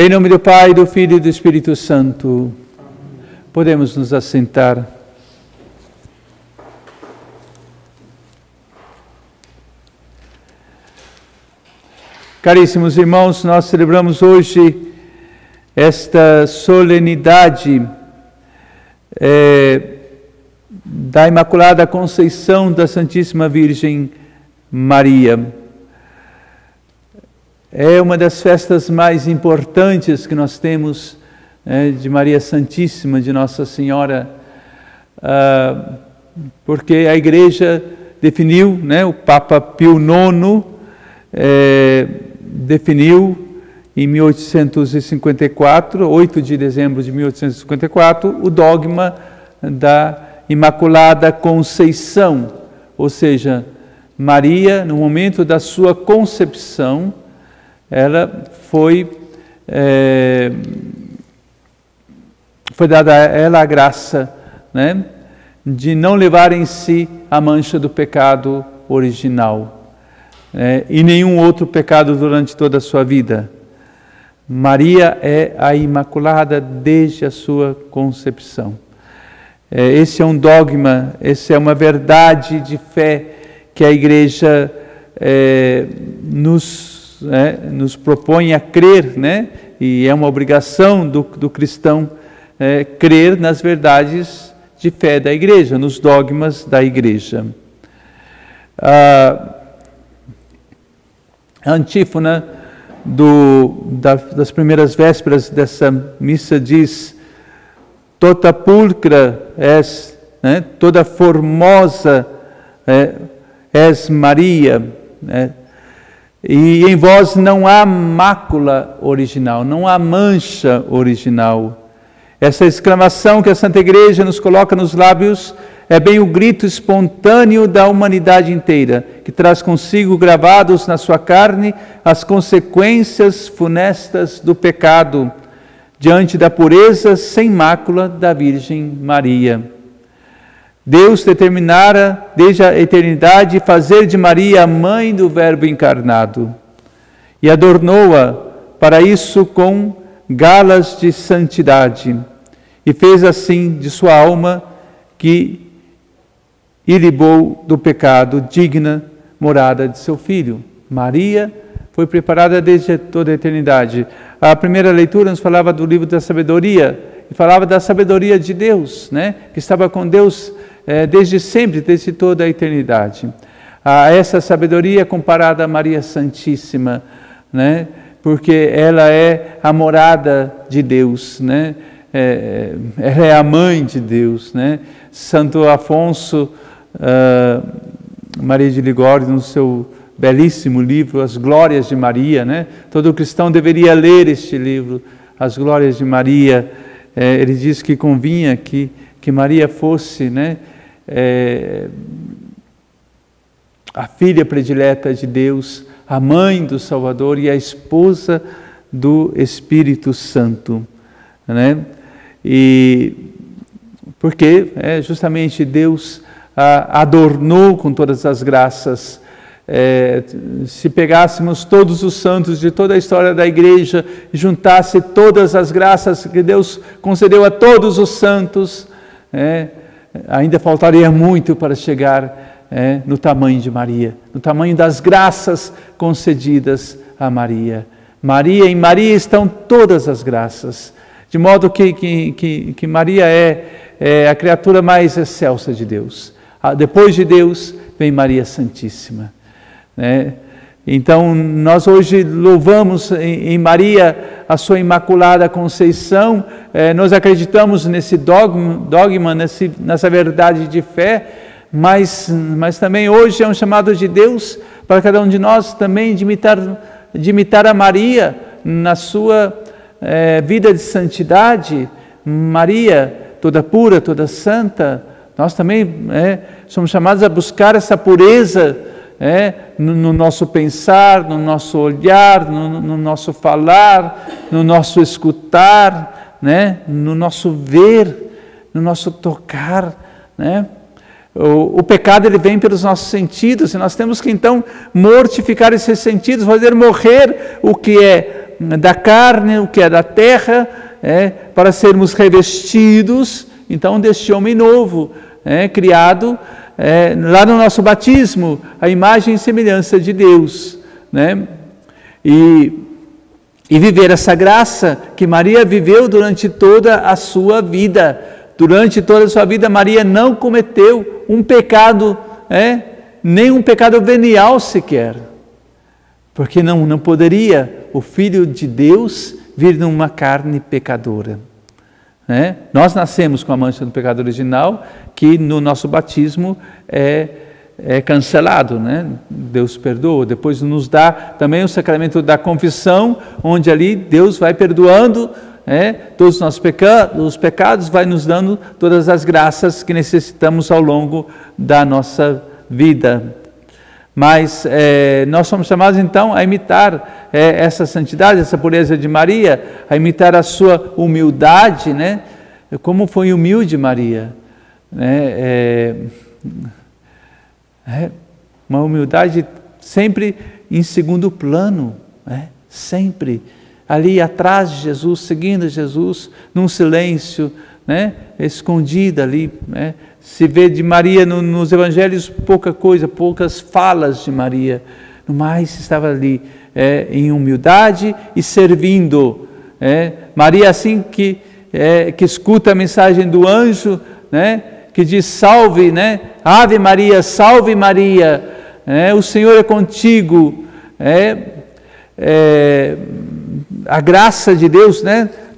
Em nome do Pai, do Filho e do Espírito Santo, podemos nos assentar. Caríssimos irmãos, nós celebramos hoje esta solenidade da Imaculada Conceição da Santíssima Virgem Maria. É uma das festas mais importantes que nós temos de Maria Santíssima, de Nossa Senhora, porque a Igreja definiu, o Papa Pio IX definiu em 1854, 8 de dezembro de 1854, o dogma da Imaculada Conceição, ou seja, Maria, no momento da sua concepção, ela foi dada a ela a graça, de não levar em si a mancha do pecado original, e nenhum outro pecado durante toda a sua vida. Maria é a Imaculada desde a sua concepção. Esse é um dogma, essa é uma verdade de fé que a Igreja nos propõe a crer, e é uma obrigação do cristão crer nas verdades de fé da Igreja, nos dogmas da Igreja. A antífona das primeiras vésperas dessa missa diz: "Tota pulcra és", toda formosa és Maria, e em vós não há mácula original, não há mancha original. Essa exclamação que a Santa Igreja nos coloca nos lábios é bem o grito espontâneo da humanidade inteira, que traz consigo gravados na sua carne as consequências funestas do pecado, diante da pureza sem mácula da Virgem Maria. Deus determinara desde a eternidade fazer de Maria a mãe do Verbo encarnado e adornou-a para isso com galas de santidade e fez assim de sua alma que ilibou do pecado digna morada de seu Filho. Maria foi preparada desde toda a eternidade. A primeira leitura nos falava do livro da sabedoria e falava da sabedoria de Deus, que estava com Deus desde sempre, desde toda a eternidade. A essa sabedoria comparada a Maria Santíssima, porque ela é a morada de Deus, ela é a mãe de Deus. Santo Afonso Maria de Ligório, no seu belíssimo livro, As Glórias de Maria, todo cristão deveria ler este livro, As Glórias de Maria. Ele diz que convinha que Maria fosse, a filha predileta de Deus, a mãe do Salvador e a esposa do Espírito Santo, E porque justamente Deus a adornou com todas as graças. Se pegássemos todos os santos de toda a história da Igreja e juntasse todas as graças que Deus concedeu a todos os santos, ainda faltaria muito para chegar no tamanho de Maria, no tamanho das graças concedidas a Maria. Em Maria estão todas as graças, de modo que Maria é a criatura mais excelsa de Deus. Depois de Deus vem Maria Santíssima. Então, nós hoje louvamos em Maria a sua Imaculada Conceição, nós acreditamos nesse dogma, nessa verdade de fé, mas também hoje é um chamado de Deus para cada um de nós também de imitar a Maria na sua vida de santidade. Maria, toda pura, toda santa, nós também somos chamados a buscar essa pureza no nosso pensar, no nosso olhar, no nosso falar, no nosso escutar, no nosso ver, no nosso tocar, O pecado ele vem pelos nossos sentidos e nós temos que então mortificar esses sentidos, fazer morrer o que é da carne, o que é da terra, para sermos revestidos, então, deste homem novo, criado lá no nosso batismo, a imagem e semelhança de Deus, né? E viver essa graça que Maria viveu durante toda a sua vida. Durante toda a sua vida, Maria não cometeu um pecado, nem um pecado venial sequer, porque não poderia o Filho de Deus vir numa carne pecadora. Nós nascemos com a mancha do pecado original, que no nosso batismo é cancelado, né? Deus perdoa. Depois nos dá também o sacramento da confissão, onde ali Deus vai perdoando todos os nossos pecados, vai nos dando todas as graças que necessitamos ao longo da nossa vida. Mas nós somos chamados então a imitar essa santidade, essa pureza de Maria, a imitar a sua humildade, né? Como foi humilde Maria, né? Uma humildade sempre em segundo plano, sempre ali atrás de Jesus, seguindo Jesus, num silêncio, escondida ali. Se vê de Maria nos evangelhos pouca coisa, poucas falas de Maria, no mais estava ali em humildade e servindo. Maria assim que escuta a mensagem do anjo, que diz salve, Ave Maria, salve Maria, o Senhor é contigo, a graça de Deus,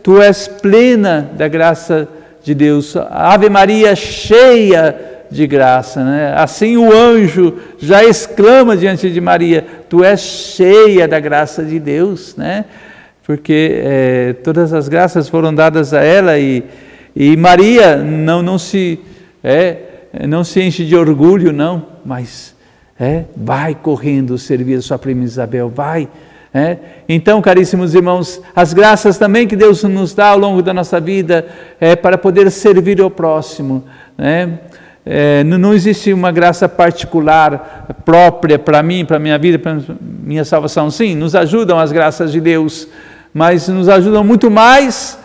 tu és plena da graça de Deus, Ave Maria cheia de graça, assim o anjo já exclama diante de Maria, tu és cheia da graça de Deus, porque todas as graças foram dadas a ela e Maria não se enche de orgulho, não, mas vai correndo servir a sua prima Isabel, vai. Então, caríssimos irmãos, as graças também que Deus nos dá ao longo da nossa vida para poder servir ao próximo. Não existe uma graça particular, própria para mim, para a minha vida, para a minha salvação. Sim, nos ajudam as graças de Deus, mas nos ajudam muito mais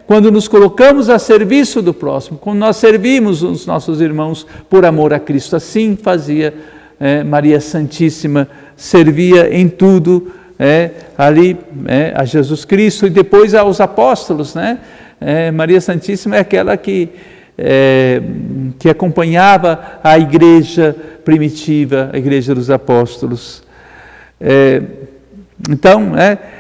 quando nos colocamos a serviço do próximo, quando nós servimos os nossos irmãos por amor a Cristo. Assim fazia Maria Santíssima, servia em tudo ali a Jesus Cristo e depois aos apóstolos. Maria Santíssima é aquela que acompanhava a igreja primitiva, a igreja dos apóstolos. Então,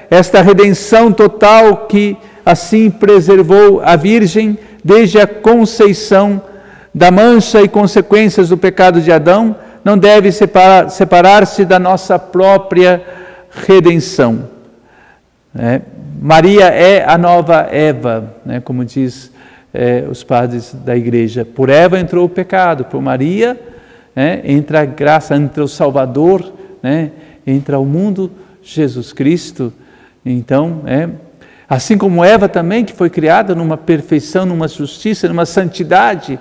esta redenção total que assim preservou a Virgem desde a conceição da mancha e consequências do pecado de Adão, não deve separar-se da nossa própria redenção. Maria é a nova Eva, como diz os padres da igreja. Por Eva entrou o pecado, por Maria entra a graça, entra o Salvador, entra o mundo Jesus Cristo. Então, assim como Eva também, que foi criada numa perfeição, numa justiça, numa santidade,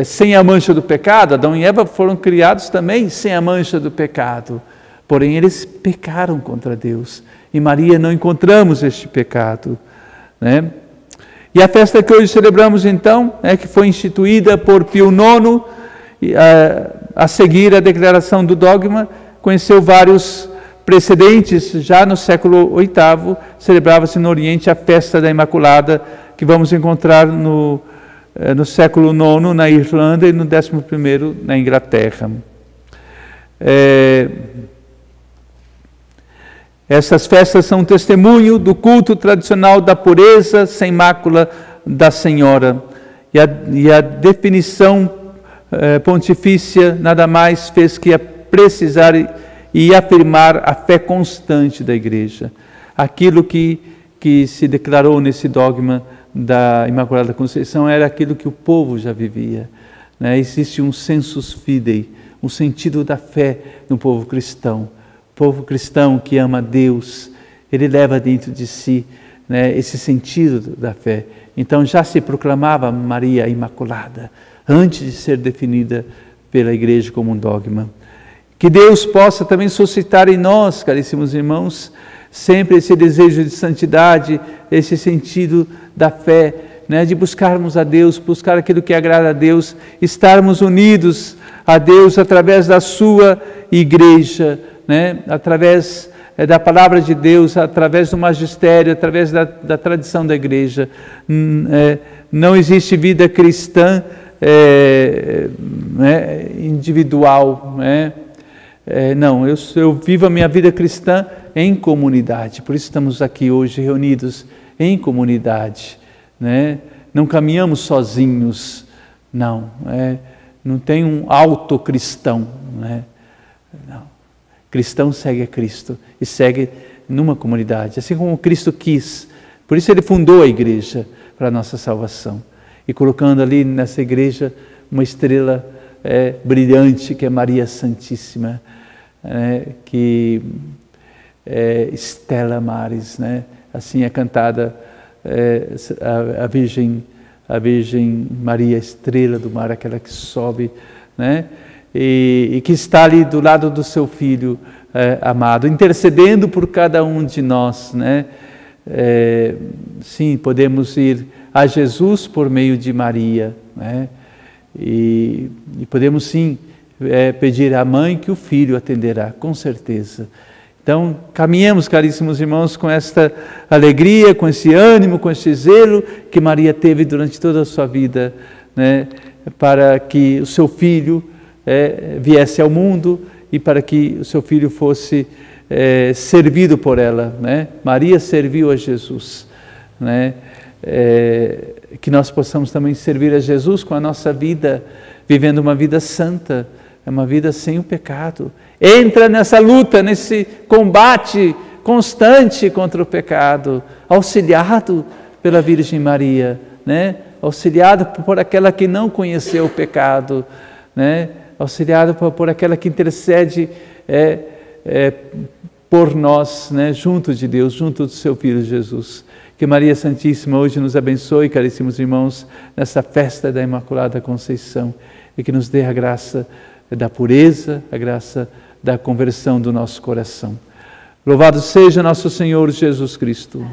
sem a mancha do pecado. Adão e Eva foram criados também sem a mancha do pecado, porém eles pecaram contra Deus, e Maria não encontramos este pecado, E a festa que hoje celebramos então, que foi instituída por Pio IX, a seguir a declaração do dogma, conheceu vários precedentes. Já no século VIII celebrava-se no Oriente a festa da Imaculada, que vamos encontrar no século IX na Irlanda e no 11º na Inglaterra. Essas festas são um testemunho do culto tradicional da pureza sem mácula da Senhora, e a definição pontifícia nada mais fez que precisar e afirmar a fé constante da Igreja. Aquilo que se declarou nesse dogma da Imaculada Conceição era aquilo que o povo já vivia. Existe um sensus fidei, um sentido da fé no povo cristão. O povo cristão que ama Deus, ele leva dentro de si esse sentido da fé. Então já se proclamava Maria Imaculada, antes de ser definida pela Igreja como um dogma. Que Deus possa também suscitar em nós, caríssimos irmãos, sempre esse desejo de santidade, esse sentido da fé, né, de buscarmos a Deus, buscar aquilo que agrada a Deus, estarmos unidos a Deus através da sua igreja, né, através da palavra de Deus, através do magistério, através da tradição da igreja. Não existe vida cristã individual, não, eu vivo a minha vida cristã em comunidade, por isso estamos aqui hoje reunidos em comunidade, né? Não caminhamos sozinhos, não, não tem um autocristão, né? Não. Cristão segue a Cristo e segue numa comunidade, assim como Cristo quis, por isso Ele fundou a igreja para a nossa salvação, e colocando ali nessa igreja uma estrela brilhante que é Maria Santíssima, que Stella Maris, né? Assim é cantada a Virgem Maria, estrela do mar, aquela que sobe, né? E que está ali do lado do seu Filho amado, intercedendo por cada um de nós, né? Sim, podemos ir a Jesus por meio de Maria, né? E podemos sim pedir à mãe que o Filho atenderá, com certeza. Então, caminhemos, caríssimos irmãos, com esta alegria, com esse ânimo, com esse zelo que Maria teve durante toda a sua vida, né? Para que o seu Filho viesse ao mundo e para que o seu Filho fosse servido por ela, né? Maria serviu a Jesus, né? Que nós possamos também servir a Jesus com a nossa vida, vivendo uma vida santa, uma vida sem o pecado. Entra nessa luta, nesse combate constante contra o pecado, auxiliado pela Virgem Maria, né? Auxiliado por aquela que não conheceu o pecado, né? Auxiliado por aquela que intercede por nós, né? Junto de Deus, junto do seu Filho Jesus. Que Maria Santíssima hoje nos abençoe, caríssimos irmãos, nessa festa da Imaculada Conceição, e que nos dê a graça da pureza, a graça da conversão do nosso coração. Louvado seja nosso Senhor Jesus Cristo.